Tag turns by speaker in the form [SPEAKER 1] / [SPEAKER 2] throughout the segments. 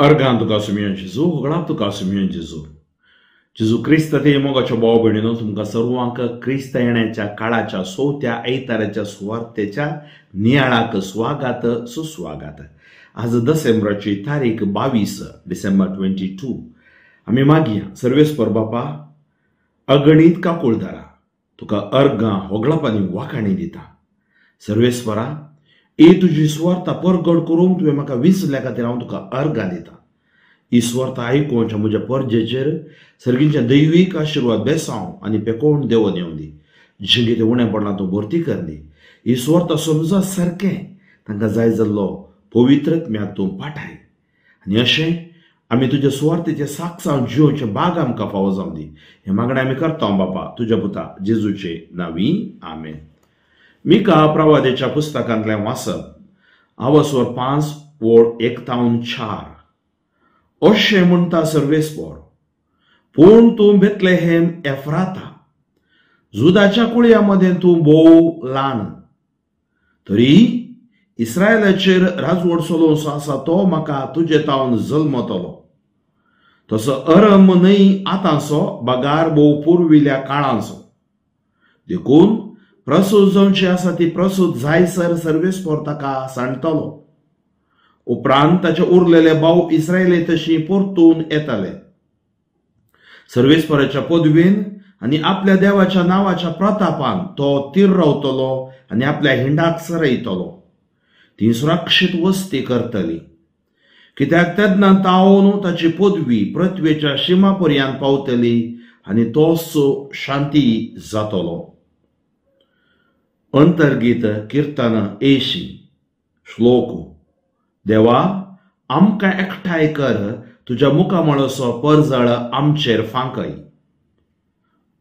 [SPEAKER 1] Argando Casumia Gesù, Glapto Casumia Gesù. Gesù Krista ते मोगाच्या भाव भयणीनो तुमका सर्वांक ख्रिस्त येण्याच्या काळाच्या सोत्या ऐताराच्या सुवार्तेच्या नियाळाक स्वागत सुस्वागत. आज डिसेंबरची तारीख 22 डिसेंबर 22. आम्ही मागिया सर्वेस्पर बापा अगणित काकुळदारा तुका अर्गां होगळापानी वाखाणी दिता. सर्वेस्परा तुझी स्वार्थ परगड करून तुवें म्हाका विसरल्या खातीर हांव तुका अर्गां दिता. ही स्वार्थ आयकून म्हज्या परजेचेर सर्गींचे दैवीक आशिर्वाद बेसांव आनी पेकोवन देंवन येवं दी. जिंगे ते उणेपणां तूं भरती कर दी. ही स्वार्थ समजा सारकें तांकां जाय जाल्लो पवित्रत्म्याक तूं पाठाय आनी अशें आमी तुज्या सुवार्थेचे साक्षांत जिवोवचे भाग आमकां फावो जावं दी. हें मागणें आमी करता बापा तुज्या पुता जेजूचे नांवी आमेन. मिका प्रवादेच्या पुस्तकांतलें वाचप आवस्वर 5 वोड 1 ते 4. अशें म्हणटा सर्वेस्पर, पूण तूं बेतलेहेम एफ्राता, जुदाच्या कुळयामध्ये तूं भोव ल्हान, तरी इस्रायलाचेर राजवट चलोवचो आसा तो म्हाका तुजे तावन जल्मतलो. तसो अरम न्हय आतांचो बागार भोव पुर्विल्या काळांचो. देखून प्रसूत जावची आसा ती प्रसूत जायसर सर्वेस्पर ताका सांडटलो. उपरांत ताचे उरलेले भाव इस्रायले तशी परतून येतले. सर्वेस्पराच्या पदवेन आनी आपल्या देवाच्या नावाच्या प्रतापान तो तीर रावतलो आनी आपल्या हिंडाक सरयतलो. ती सुरक्षीत वस्ती करतली, कित्याक तेन्ना तावन ताची पदवी पृथ्वेच्या शिमापर्यंत पावतली आनी तोच शांती जातलो. अंतर्गीत कीर्तन 80 श्लोक. देवा आमकां एकठांय कर, तुज्या मुखामळाचो परजळ आमचेर फांकय.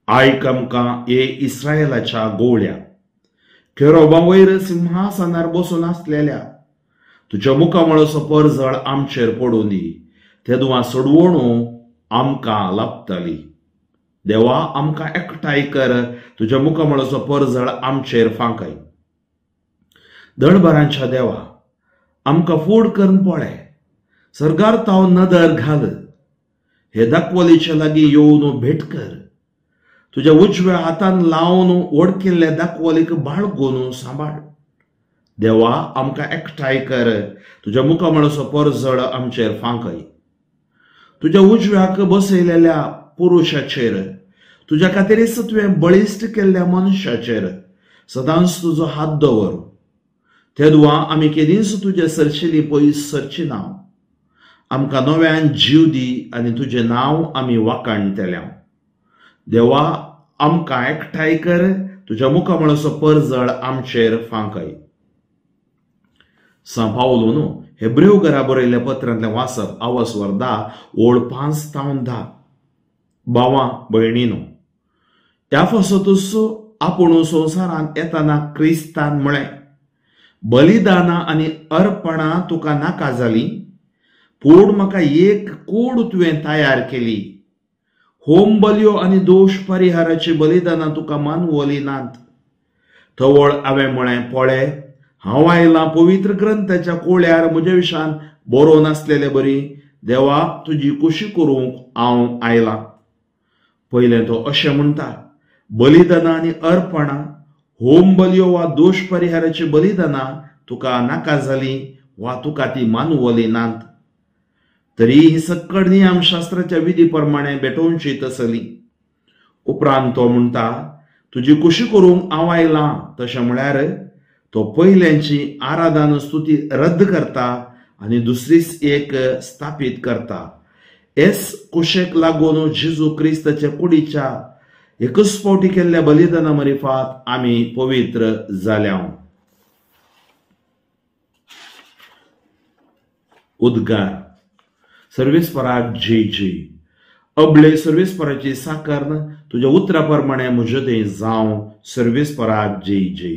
[SPEAKER 1] आयक आमकां ये इस्रायलाच्या गोवळ्या, केरोबां वयर सिंहासनार बसून आसलेल्या तुज्या मुखामळाचो परजळ आमचेर पडूं दी. तेदुआं सोडवणू आमकां लाभतली. देवा आमकां एकठांय कर, तुज्या मुखामळाचो परजळ आमचेर फांकय. दळभरांच्या देवा आमकां फूड करून पळय, सरगार ताव नदर घाल. हे दाखवलीच्या लागीं येवन भेट कर. तुज्या उजव्या हातान लावन ओडकिल्ल्या दाखवलीक बाळगून सांबाळ. देवा आमकां एकठांय कर, तुज्या मुखामळाचो परजळ आमचेर फांकय. तुज्या उजव्याक बसयलेल्या पुरुषाचेर, तुज्या खातीर तुवें बळिश्ट केल्ल्या मनशाचेर सदांच तुजो हात दवर. तेदुआं आमी केदींच तुजे सरशिली पयस सरची ना. आमकां नव्यान जीव दी आनी तुजें नांव आमी वाखाणटल्या. देवा आमकां एकठांय कर, तुज्या मुखामळाचो परजळ आमचेर फांकय. सा पावलो हेब्रेव घरा बरयल्ल्या पत्रांतलें वाचप आवस्वर 10 वोड 5 ते 10. भावां भयणीनो, एफसुस आपूण संवसारांत येतना क्रिस्तान म्हळें, बलिदानां आनी अर्पणां तुका नाका जालीं, पूण म्हाका एक कूड तुवें तयार केली. होम बलयो आनी दोश परिहाराची बलिदानां तुका मानवली नात. थवळ हांवें म्हळें, पळय हांव आयलां पवित्र ग्रंथाच्या कोळ्यार म्हज्या विशयान बरोवन आसलेले बरी. देवा तुजी कुशी करूंक हांव आयलां. पयलें तो अशें म्हणटा, बलिदानां आनी अर्पणां, होम बलयो वा दोश परिहाराची बलिदानां तुका नाका जालीं वा तुका ती मानवली नात. तरी ही सक्कड नियमशास्त्राच्या विधी प्रमाणे भेटोवची आसली. उपरांत तो म्हणटा, तुजी कुशी करूंक हांव आयलां. तशें म्हळ्यार तो पयल्यांची आराधन स्तुती रद्द करता आनी दुसरीच एक स्थापीत करता. हेच कुशेक लागून जेजू क्रिस्ताच्या कुडीच्या एकच फावटी केल्ल्या बलिदाना मरिफात आमी पवित्र जाल्या. उद्गार. सर्वेस्पराक जय जय. अबले सर्वेस्पराची साकर्ण तुज्या उतरा प्रमाणे म्हजे तें जावं. सर्वेस्पराक जय जय.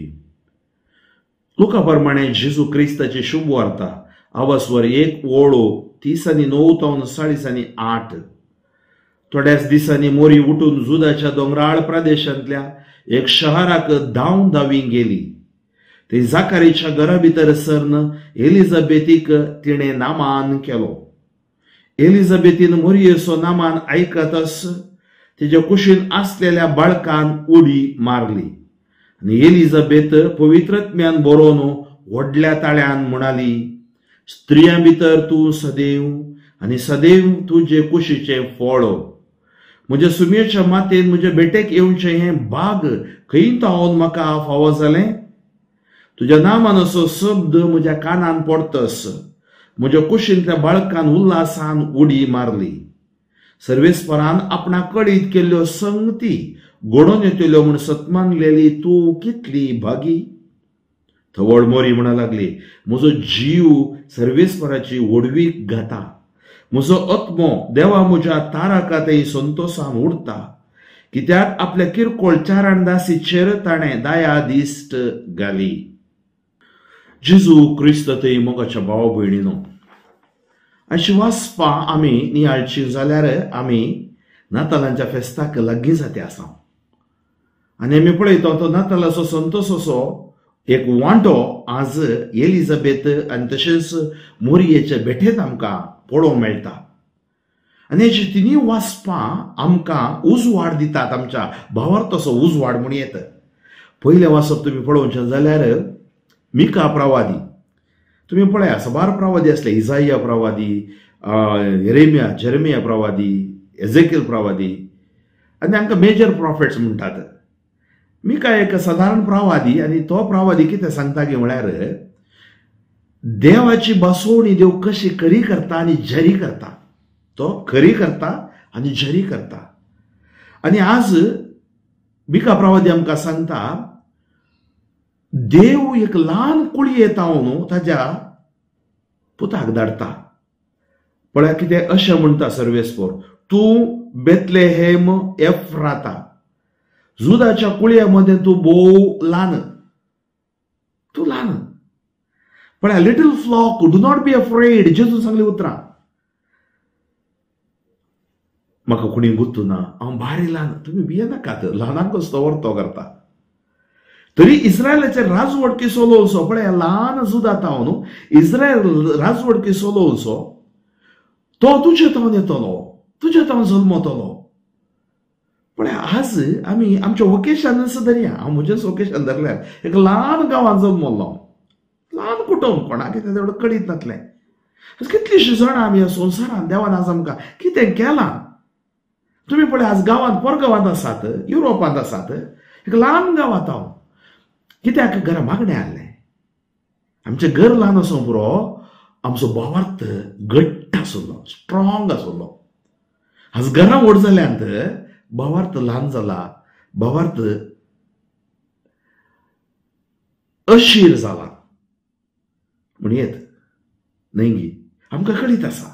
[SPEAKER 1] लुका प्रमाणे जेजू क्रिस्ताची शुभ वार्ता आवस्वर 1 वोड 30 आनी 9 ते 40 आनी 8. थोड्याच दिसांनी मोरी उठून जुदाच्या दोंगराळ प्रदेशांतल्या एक शहराक धांवी गेली. ते जाकारीच्या घरा भितर सरन एलिझाबेथीक तिणे नामान केलो. एलिझाबेथीन मोरियेचो नामान ऐकतच तिच्या कुशीन असलेल्या बाळकान उडी मारली आणि एलिझाबेथ पवित्रत्म्यान बरोवन व्हडल्या ताळ्यान म्हणाली, स्त्रियां भितर तूं सदैव आणि सदैव तुझे कुशीचे फळ. म्हज्या सुमयेच्या मातेन म्हज्या बेटेक येवचे हे बाग खंय तावन म्हाका फावो जालें. तुज्या नामान असो शब्द म्हज्या कानान पडतस. म्हज्या कुशींतल्या बाळकान उल्हासान उडी मारली. सर्वेस्परान आपणाक कळीत केल्ल्यो संगती घडोवन येतल्यो म्हूण सतमानलेली तूं कितली भागी. थवळ मोरी म्हणा लागली, म्हजो जीव सर्वेस्पराची वडवीक घाता. म्हजो आत्मो देवा म्हज्या तारकातय संतोषान उरता. कित्याक आपल्या किरकोळ चारांदासीचेर ताणें दया दिश्ट घाली. जेजू क्रिस्त थंय मोगाच्या भाव भयणीनो, अशी वाचपा आमी नियाळची जाल्यार आमी नातालांच्या फेस्ताक लागीं जाते आसा आनी आमी पळयता तो नातालाचो संतोश असो एक वांटो आज एलिझाबेथ आनी तशेंच मोरियेचे भेटेंत आमकां पळोवंक मेळटा. आनी हेची तिनी वाचपां आमकां उजवाड दितात. आमच्या भावार्थ असो उजवाड म्हूण येता. पयलें वाचप तुमी पळोवचें जाल्यार मिका प्रवादी. तुम्ही पळया, सबार प्रवादी असले, इजाइया प्रवादी, जेरेमिया प्रवादी, एझेकिएल प्रवादी आनी हांकां मेजर प्रॉफिट्स म्हणटात. मिका एक साधारण प्रवादी आनी तो प्रवादी कितें सांगता की म्हळ्यार देवाची बसवणी देव कशी खरी करता आनी जरी करता. तो खरी करता आनी जरी करता. आनी आज मिका प्रवादी आमकां सांगता देव एक ल्हान कुळये तावन ताच्या पुताक धाडटा. पळया कितें अशें म्हणटा सर्वेस्पर, तूं बेथलेहेम एफ्राता, जुदाच्या कुळयामध्ये तूं भोव ल्हान. तूं ल्हान. पळया, little flock do not be afraid. जेजू सांगली उतरां. म्हाका कोणी गुत्तू ना, हांव भारी ल्हान. तुमी भियेनाकात, ल्हानांक स्तोवर तो करता. तरी इस्रायलाचे राजवडकी चलोवचो, पळया ल्हान जुदा तावन इस्रायल राजवडकी चलोवचो, तो तुजे तावन येतलो, तुजे तावन जल्मतलो. पळया आज आमी आमच्या वोकेशनांच धरया. हांव म्हजेंच वोकेशन धरल्यार एक ल्हान गांवांत जल्मलो, ल्हान कुटुंब, कोणाक कितें तेवढं कळीत नासलें. कितलींशीं जाणां आमी ह्या संवसारांत देवान आज आमकां कितें केलां. तुमी पळय आज गांवांत परगांवांत आसात, युरोपांत आसात, एक ल्हान गांवांत हांव कित्याक घरा मागणें आहलें. आमचें घर ल्हान आसूं पुरो, आमचो भावार्थ घट्ट आसलो, स्ट्रॉंग आसलो. आज घरां व्हड जाल्यांत भावार्थ ल्हान जाला, भावार्थ अशीर जाला म्हण येत न्हय. आमकां कळीत आसा.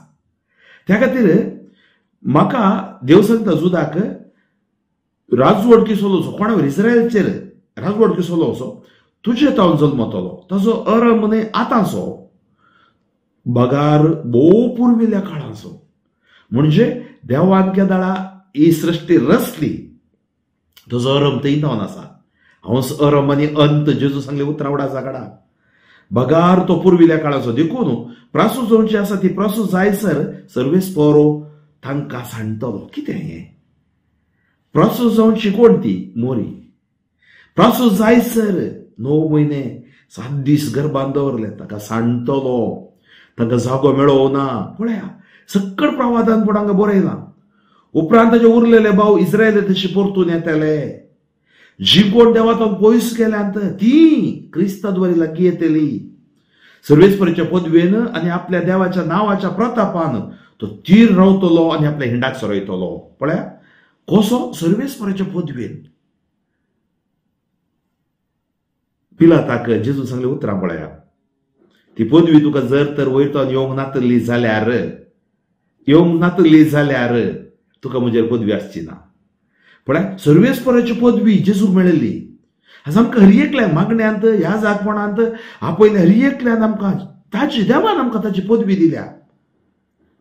[SPEAKER 1] त्या खातीर म्हाका देव सांगता जुदाक राजवडकी चलोवचो, कोणावर इस्रायलचेर राजवडकी चलोवचो, तुजे तावन जल्मतलो. ताजो अरमने आतांचो, बगार भोव पुर्विल्ल्या काळाचो. म्हणजे देवान केदाळा ही सृश्टी रचली, तुजो अरम थंय तावन आसा. हांव अरम आनी अंत जेजू सांगले उतरावडा जागडा. बगार तो पुर्विल्ल्या काळाचो. देखून प्रासूस जावची आसा ती प्रासूस जायसर सर्वेस्परो तांकां सांडटलो. कितें हें? प्रासूस जावची कोण ती? मोरी. प्रासूस जायसर 9 म्हयने 7 दीस गर्भांत दवरले, ताका सांडटलो, ताका जागो मेळोवना. पळया सक्कड प्रवादान पूण हांगा बरयलां. उपरांत ताचे उरलेले भाव इस्रायली तशी परतून येतले. जी कोण देवातान पयस गेल्यांत ती क्रिस्ताद्वारी लागीं येतली. सर्वेस्पराच्या पदवेन आनी आपल्या देवाच्या नांवाच्या प्रतापान तो तीर रावतलो आनी आपल्या हिंडाक सरयतलो. पळया कसो? सर्वेस्पराच्या पदवेन. पिलाताक जेजू सांगले उतरां पळया, ती पदवी तुका जर तर वयतान येवंक नातली जाल्यार तुका म्हजेर पदवी आसची ना. पळया सर्वेस्पराची पदवी जेजूक मेळिल्ली. आज आमकां हर एकल्या मागण्यांत ह्या जागपणांत आपयल्या हर एकल्यान आमकां ताची देवान आमकां ताची पदवी दिल्या.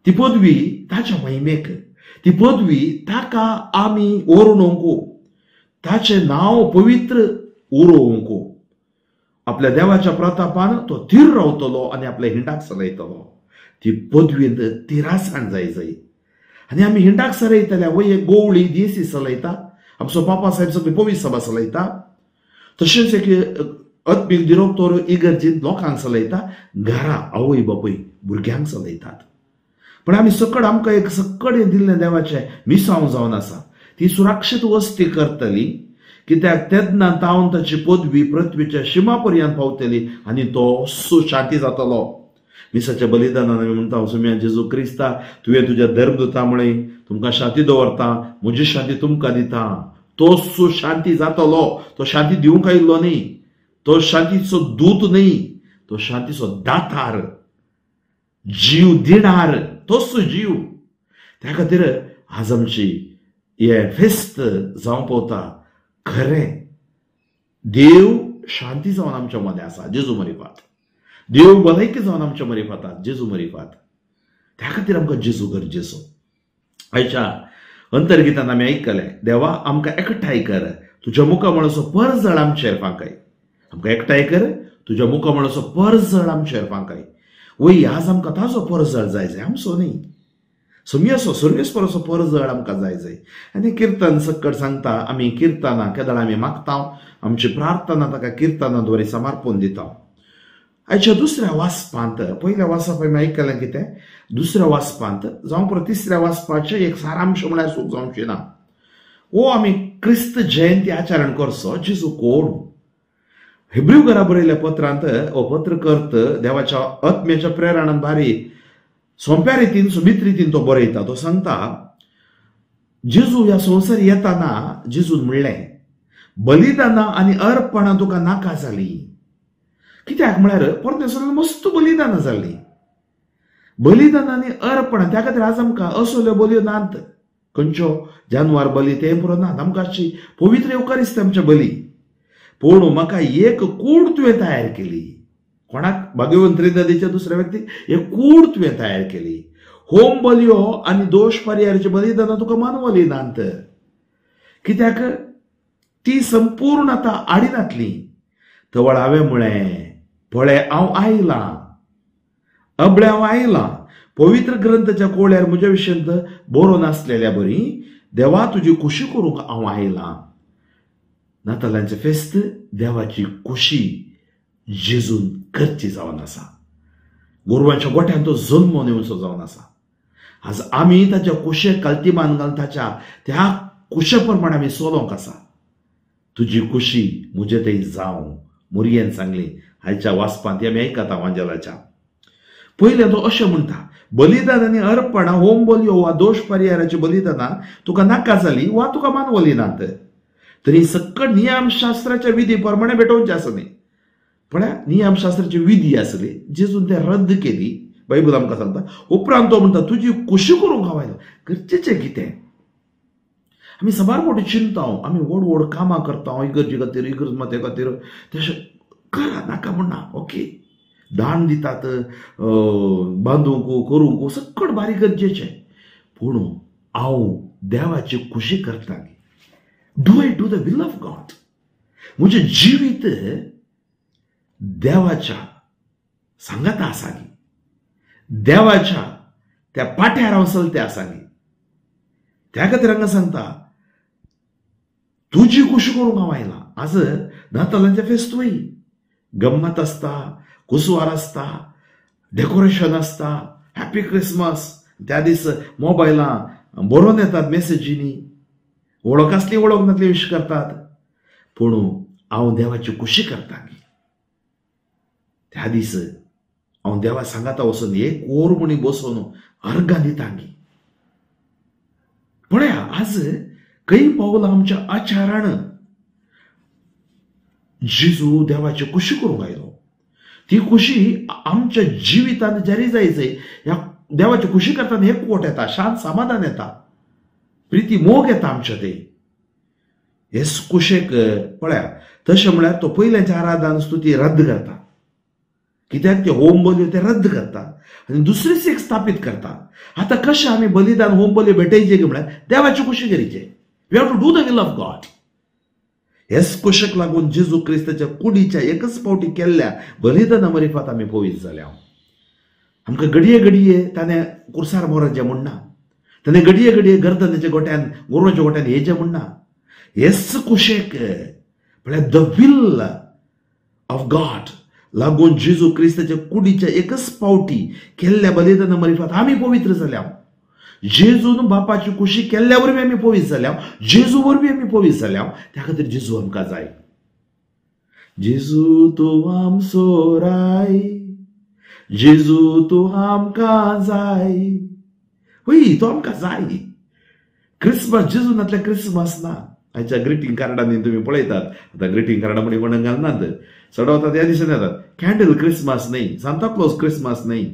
[SPEAKER 1] ती पदवी ताच्या महिमेक, ती पदवी ताका आमी ओरुनोवंक, ताचें नांव पवित्र उरोवंक. आपल्या देवाच्या प्रतापान तो थीर रावतलो आनी आपल्या हिंडाक चलयतलो. ती पदवी ती रासाण जाय आनी आमी हिंडाक सरयतल्या वय गोवळी देसी चलयता, आमचो पापा साहेब सगळी पवित्र सभा चलयता, तशेंच एक आत्मीक दिरोक्तोर इगर्जींत लोकांक चलयता, घरा आवय बापूय भुरग्यांक चलयतात. पण आमी सकड आमकां एक सकड दिल्लें देवाचें मिसांव जावन आसा, ती सुरक्षीत वस्ती करतली, कित्याक तेन्ना तावन ताची पदवी पृथ्वीच्या शिमा पर्यंत पावतली आनी तो शांती जातलो. मिसाच्या बलिदानान आमी म्हणटा, सुम्या जेजू क्रिस्ता तुवें तुज्या धर्मदुता मुळे तुमकां शांती दवरता, म्हजी शांती तुमकां दिता. तो शांती जातलो. तो शांती दिवंक आयिल्लो न्ही, तो शांतीचो दूत न्ही, तो शांतीचो दातार, जीव दिणार तोच जीव. त्या खातीर आज आमची हे फेस्त जावं पावता खरें देव शांती जावन आमच्या मदें आसा जेजू मरिफात, देव भलायकी जावन आमच्या मरिफातात जेजू मरिफात. त्या खातीर आमकां जेजू गरजेचो. आयच्या अंतर्गितान आमी आयकलें, देवा आमकां एकठांय कर, तुज्या मुखामळाचो परजळ आमचेर फांकय. आमकां एकठांय कर, तुज्या मुखामळाचो परजळ आमचेर फांकय. वय आज आमकां ताजो परजळ जाय आमचो न्ही, सुमयेचो सर्वेस्पराचो परजळ आमकां जाय. आनी किर्तन सकट सांगता, आमी किर्तनां केदळ आमी मागता, आमची प्रार्थना ताका किर्तनाद्वारे समर्पण दिता. आयच्या दुसऱ्या वाचपांत, पयल्या वाचप आमी आयकलें कितें, दुसऱ्या वाचपांत जावं परत तिसऱ्या वाचपाचें एक सारांश म्हळ्यार चूक जावची ना. वो आमी क्रिस्त जयंती आचरण करचो जेजू कोण. हिब्रू घरा बरयल्या पत्रांत हो पत्रकर्त देवाच्या आत्म्याच्या प्रेरणान भारी सोंप्या रितीन सुमित रितीन तो बरयता. तो सांगता, जेजू ह्या संवसार येताना जेजून म्हणलें, बलिदानां आनी अर्पणां तुका नाका जाली. कित्याक म्हळ्यार परमेश्वरान मस्त बलिदानां जाल्लीं, बलिदान आनी अर्पणां. त्या खातीर आज आमकां असल्यो बलयो नात, खंयच्यो जानवर बली ते पुरो नात. आमकां आसची पवित्र एवकारिस्त आमच्या बली. पूण म्हाका एक कूड तुवें तयार केली. कोणाक? भगवंत त्रिनदीच्या दुसऱ्या व्यक्तीक एक कूड तुवें तयार केली. होम बलयो आनी दोश परिहाराची बलिदानां तुका मानवली नात, कित्याक ती संपूर्ण आतां आडिनातली. तवळ हांवें म्हळें, पळय हांव आयलां, अबळे हांव आयलां. पवित्र ग्रंथाच्या कोळ्यार म्हज्या विशयंत बरोवन आसलेल्या बरी, देवा तुजी खुशी करूंक हांव आयलां. नातालांचे फेस्त देवाची खुशी जेजून करची जावन आसा. गोरवांच्या गोठ्यान तो जल्म नेवचो जावन आसा. आज आमी ताच्या कुशेक काल्तिमान घालून ताच्या त्या कुशे प्रमाणे आमी चलोंक आसा. तुजी खुशी म्हजे थंय जावं, मुरयेन सांगली. आयच्या वाचपांत आमी आयकता वांजेलाच्या. पयलें तो अशें म्हणटा, बलिदान आनी अर्पणां, होम बलयो वा दोश परिहाराची बलिदानां तुका नाका जाली वा तुका मानवली नात. तरी सकट नियमशास्त्राच्या विधी प्रमाणे भेटोवचें आसा न्ही. पळय, नियमशास्त्राची विधी आसली, जेजून ते रद्द केली. बायबल आमकां सांगता. उपरांत तो म्हणटा, तुजी खुशी करूंक हांव आयलो. गरजेचें कितें? आमी सबार मोठी चिंता, आमी व्हड व्हड कामां करता, इगर्जे खातीर, इगर्ज माते खातीर. तशें करा नाका म्हणना, ओके. दान दितात, बांदूंक करूंक सकट बारीक गरजेचें. पूण हांव देवाची खुशी करता. Do I do the will of God. म्हजें जिवीत देवाच्या सांगाता आसाली, देवाच्या त्या पाट्यार हांव चलते आसाली. त्या खातीर हांगा सांगता, तुजी खुशी करूंक हांव आयलां. आज नातालांचे फेस्तूय गम्मत आसता, कुसवार आसता, डेकोरेशन आसता, हॅपी क्रिसमस. त्या दीस मोबायलां बरोवन येतात मेसेजींनी, वळख आसली वळख नासली विश करतात. पूण हांव देवाची खुशी करता. त्या दीस हांव देवा सांगाता वचून एक ओर म्हणी बसून अर्गां दितांगी. पळया, आज कई पावलां आमच्या आचारान जेजू देवाची खुशी करूंक आयलो. ती खुशी आमच्या जिवितांत जारी जायचंय. ह्या देवाची खुशी करतना एक कोट येता, शांत समाधान येता, प्रिती मोग येता आमच्या ते. हे कुशेक पळया, तशें म्हळ्यार तो पयल्याचें आराधन स्तुती रद्द करता. कित्याक ते होम बल्यो ते रद्द करता आनी दुसरेच एक स्थापीत करता. आतां कशें आमी बलिदान होम बल्यो भेटयचे म्हळ्यार देवाची खुशी करीचे. We have to do the will of God. हेच कुशेक लागून जेजू क्रिस्ताच्या कुडीच्या एकच फावटी केल्ल्या बलिदाना मरिफात आमी पवित्र जाल्या. आमकां घडये घडये ताणें कुर्सार मोरचें म्हणना, ताणें घडये घडये गर्दनाच्या गोट्यान गोरवांच्या गोट्यान हेजें म्हणना. हेच कुशेक म्हळ्यार द विल ऑफ गॉड लागून जेजू क्रिस्ताच्या कुडीच्या एकच पावटी केल्ल्या बलिदाना मार्फत आमी पवित्र जाल्या. जेजून बापाची कुशी केल्ल्या वरवीं आमी पवित्र जाल्या, जेजू वरवीं आमी पवित्र जाल्या. त्या खातीर जेजू आमकां जाय. जेजू तूं आमचो राय, जेजू तूं आमकां जाय. होय, तो आमकां जाय. क्रिसमस जेजू नातल्या क्रिसमस ना. आयच्या ग्रिटींग कार्डांनी तुम्ही पळयतात, आतां ग्रिटींग कार्डां म्हणी कोणाक घालनात, चडवतात ह्या दिसांनी येतात. कॅन्डल क्रिसमस न्हय, सांता क्लॉज क्रिसमस न्हय.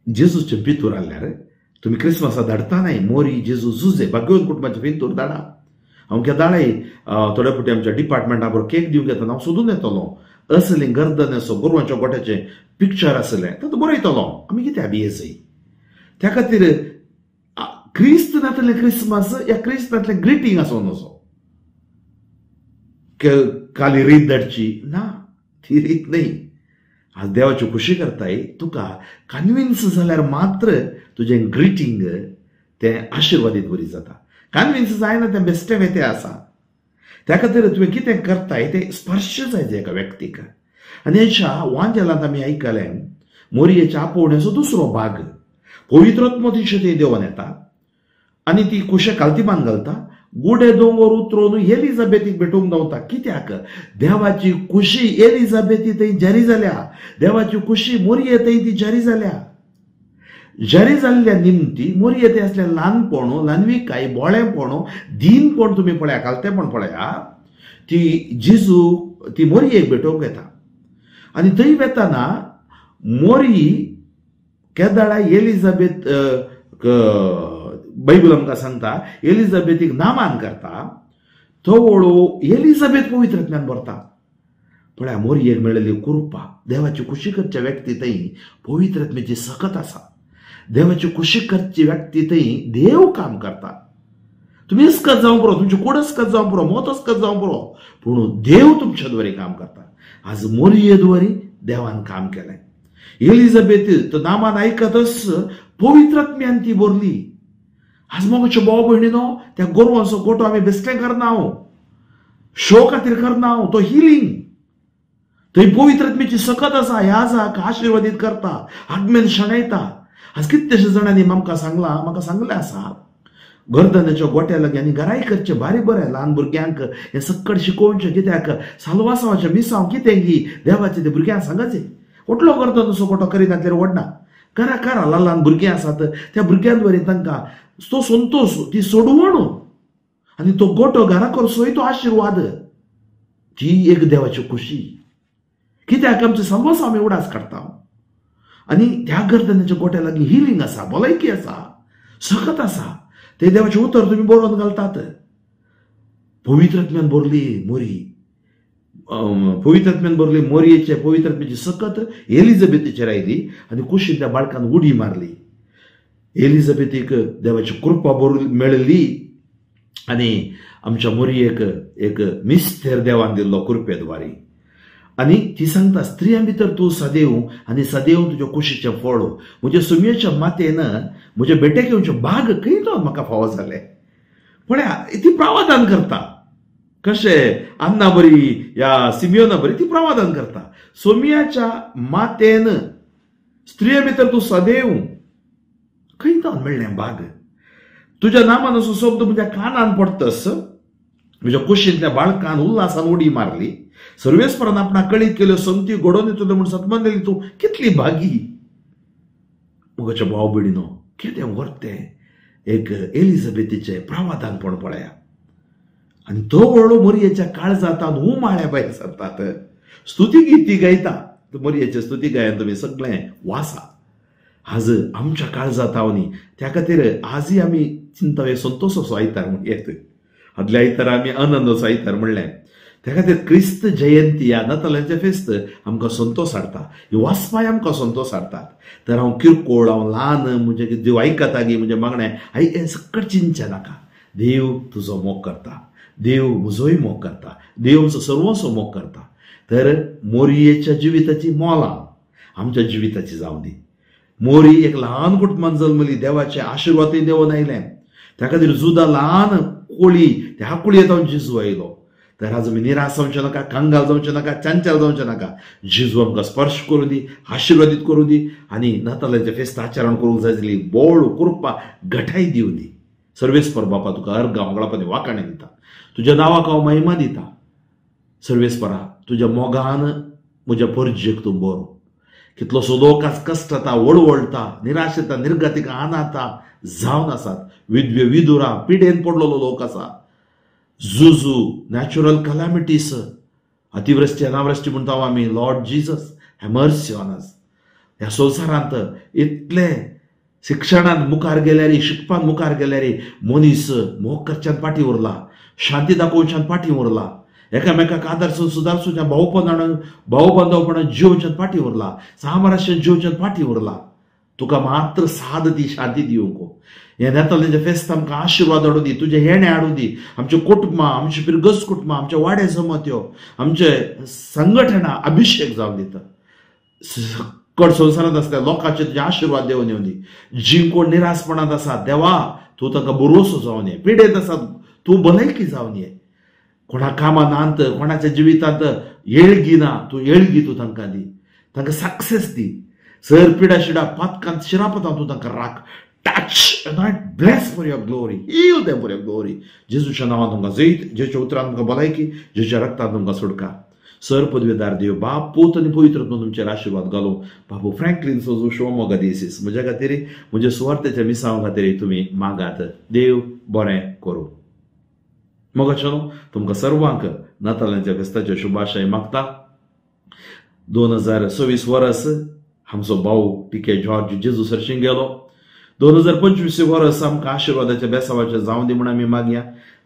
[SPEAKER 1] जेजूचे भितूर आल्यार तुम्ही क्रिसमसा धाडता न्हय. मोरी जेजू जुजे भाग्यवन कुटुंबाच्या भितूर धाडा. अमक्या दाळे थोड्या फावटी आमच्या डिपार्टमेंटा बरोबर केक दिवंक येतना हांव सोदून येतलो. असलें गर्दन असो गोरवांच्या गोठ्याचें पिक्चर आसलें तातूंत बरयतलो. आमी कित्याक भियेसय. त्या खातीर क्रिस्त नातलें क्रिसमस या क्रिस्तांतलें ग्रिटींग आसूं नजो. खाली रीत धाडची ना, ती रीत न्हय. आज देवाची खुशी करताय तुका कन्विन्स जाल्यार मात्र तुजें ग्रिटींग तें आशिर्वादीत बरी जाता. कन्विन्स जायना तें बेश्टें वेतें आसा. त्या खातीर तुवें कितें करताय तें स्पर्श जाय एका व्यक्तीक. आनी हेच्या वांजेलांत आमी आयकलें मोरयेच्या आपोवण्याचो दुसरो भाग. पवित्रत्म ते देवान येता आनी ती कुशे काल्तिमान घालता. गुडे दोंगर उतरून एलिझाबेथीक भेटूंक गावता. कित्याक देवाची खुशी एलिझाबेथी थंय जारी जाल्या. देवाची खुशी मोरये थंय ती जारी जाल्या. जारी जाल्ल्या निमती मोरये थंय असलें ल्हानपण, ल्हानविकाय, बोळेपण, दीनपण तुम्ही पळया, कालतेपण पळया. ती जेजू ती मोरयेक भेटोवंक येता. आनी थंय वेताना मोरी केदाळा एलिझाबेथ बायबल आमकां सांगता एलिझाबेथीक नामान करता. तो वळू एलिझाबेथ पवित्रत्म्यान भरता. पळया मोरयेक मेळिल्ली कृपा. देवाची खुशी करच्या व्यक्ती थंय पवित्रत्म्याची सकत आसा. देवाची खुशी करची व्यक्ती थंय देव काम करता. तुम्ही हस्कत जावं पुरो, तुमची कूड हस्कत जावं पुरो, मोत हस्कत जावं पुरो, पूण देव तुमच्या द्वारे काम करता. आज मोरये द्वारे देवान काम केलें. एलिझाबेथ तो नामान आयकतच पवित्रत्म्यान ती भरली. आज मोगाच्या भाव भयणीनो त्या गोरवांचो गोठो आमी बेश्टें करना, शो खातीर करना. तो हिलिंग थंय पवित्रत्म्याची सकत आसा. ह्या जाक आशिर्वादीत करता, आत्मेन शणयता. आज कितलेशे जाणांनी म्हाका सांगलें आसा गर्दनाच्या गोट्या लागीं आनी घराय करचे भारी बरें. ल्हान भुरग्यांक हें सक्कड शिकोवचें. कित्याक सालवासावाच्या मिसांव कितें गी देवाचें ते भुरग्यांक सांगचें. वटलो गर्दनाचो गोठो करिनातल्यार वडना. करा ल्हान ल्हान भुरगीं आसात त्या भुरग्यांद्वारे तांकां तो संतोष, ती सोडवण आनी तो गोठो घरा करचोय तो आशिर्वाद. ती एक देवाची खुशी. कित्याक आमचे सालवास आमी उडास काडटा आनी त्या गर्दनाच्या गोट्या लागीं हिलिंग आसा, भलायकी आसा, सकत आसा. ते देवाचें उतर तुमी बरोवन घालतात. पवित्रत्म्यान भरली मोरी. पवित्रत्म्यान भरली मोरयेचे पवित्रत्म्याची सकत एलिझाबेथीचेर आयली आनी कुशीन त्या बाळकान उडी मारली. एलिझाबेथीक देवाची कृपा मेळिल्ली आनी आमच्या मोरयेक एक मिस्तेर देवान दिल्लो कृपेद्वारे. आनी ती सांगता स्त्रियां भितर तूं सदैव आनी सदैव तुज्या कुशीचें फळ. म्हज्या सुमयेच्या मातेन म्हज्या बेट्याक येवचें भाग खंय तो म्हाका फावो जालें. पळया ती प्रावधान करता. कशें अन्ना बरी या सिमियोना बरी ती प्रावधान करता. सोमियाच्या मातेन स्त्रिये भितर तूं सदैव खंय तो मेळ्ळें भाग. तुज्या नामान असो शब्द म्हज्या कानान पडटस म्हज्या कुशींतल्या बाळकान उल्हासान उडी मारली. सर्वेस्परान आपणाक कळीत केल्यो संगती घडोवन येतल्यो म्हूण सत्मान दिली. तूं कितली भागी. मोगाच्या भाव भयणीनो कितें व्हरतें एक एलिझाबेथीचें प्रावधानपण पळया. आनी तो व्हडलो मोरयेच्या काळजांतान उमाळ्या भायर सरतात. स्तुती गिती गायता. मोरयेचे स्तुती गायन तुमी सगळें वाचा. आज आमच्या काळजांत न्ही. त्या खातीर आजय आमी चिंता संतोशाचो आयतार म्हूण येत. आदल्या आयतारा आमी आनंदाचो आयतार म्हणलें. त्या खातीर क्रिस्त जयंती ह्या नातालांचें फेस्त आमकां संतोश हाडटा. ही वाचपाय आमकां संतोश हाडटात. तर हांव किरकोळ, हांव ल्हान, म्हणजे देव आयकता गी म्हणजे मागणें हें सकट चिंतचें नाका. देव तुजो मोग करता. देव म्हजोय मोग करता. देव आमचो सर्वस्व मोग करता. तर मोरयेच्या जिविताची मोलां आमच्या जिविताची जावं दी. मोरी एक ल्हान कुटुंबात जल्मली, देवाचे आशीर्वादय देवन आयले. त्या खातीर जुदा ल्हान कोळी त्या कुळयेंत जेजू आयलो. तर आज आमी निराश जावचे नाका, कांगाल जावचे नाका, चांचल जावचे नाका. जेजू आमकां स्पर्श करूं दी, आशीर्वादीत करूं दी आनी नातालांचे फेस्त आचरण करूंक जाय जाली बोळ कृपा घटाय दिवं दी. सर्वेस्पर बापा तुका अर्घ मंगळापती वाकाणे दिता, तुज्या नांवाक हांव महिमा दिता. सर्वेस्परा तुज्या मोगान म्हज्या पर्जेक तूं बरो. कितलोसो लोक आज कश्टाता, वळवळटा, निराश येता, निर्गतीक अनाथा जावन आसात. विधवे विधुरा पिडेन पडलेलो लोक आसा. जुजू नॅचरल कॅलॅमिटीस, अतिवृष्टी अनावृष्टी म्हणटा आमी. Lord Jesus have mercy on us. ह्या संवसारांत इतले शिक्षणांत मुखार गेल्यारी, शिकपान मुखार गेल्यारी मनीस मोग करच्यान फाटीं उरला, शांती दाखोवच्यान फाटीं उरला, एकामेकाक आदर्सून सुदारसूच्यान भाऊ बांधवपणान जिवच्यान फाटीं उरला, सामराश्यान जिवच्यान फाटीं उरला. तुका मात्र साद दी, शांती दिवंक. हे नेताल्यांच्या फेस्त आमकां आशिर्वाद हाडूं दी, तुजे येणे हाडूं दी. आमच्या कुटुंबां, आमची पिरगस कुटुंबां, आमच्या वाडे जमत्यो, आमचे संघटना अभिषेक जावन दिता. कड संवसारांत आसल्या लोकांचे तुजे आशिर्वाद देवन येवं दी. जी कोण निराशपणांत आसा देवा तूं तांकां भरोसो जावन ये. पिडेंत आसात तूं भलायकी जावन ये. कोणा कामां नांत, कोणाच्या जिवितांत येळगी ना, तूं येळगी तूं तांकां दी. तांकां सक्सेस दी. सर पिडा शिडा पातकांत शिरापतां तूं तांकां राख. Touch and bless for your glory, heal them for your glory. जेजूच्या नांवान तुमकां जैत, जेच्या उतरान तुमकां भलायकी, जेच्या रक्तान तुमकां सुटका. सर पदवेदार देव बाप, पूत आनी पवित्र तुमचेर आशिर्वाद घालूं. बाबू फ्रँकलिन सोजू शोमो गदेसीस म्हज्या खातीर, म्हज्या सुवार्थेच्या मिसांवा खातीर तुमी मागात. देव बरें करूं. मोगाचो तुमकां सर्वांक नातालांच्या फेस्ताच्यो शुभाशय मागता. 2026 वर्स आमचो भाऊ टिके जॉर्ज जेजू सरशीं गेलो. 2025 वर्स आमकां आशिर्वादाच्या बेसावाचें जावं दी म्हूण आमी मागया.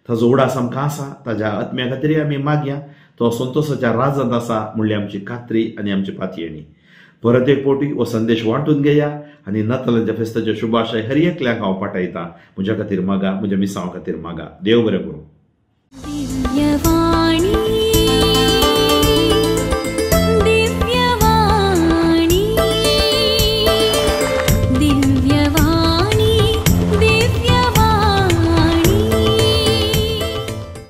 [SPEAKER 1] ताजो उडास आमकां आसा, ताज्या आत्म्या खातीर आमी मागया. तो संतोशाच्या राजांत आसा म्हणली आमची खात्री आनी आमची पातयेणी. परत एक पोटी हो संदेश वांटून घेया आनी नातालांच्या फेस्ताचे शुभाशय हर एकल्याक हांव पाठयतां. म्हज्या खातीर मागा, म्हज्या मिसांवा खातीर मागा. देव बरें करूं.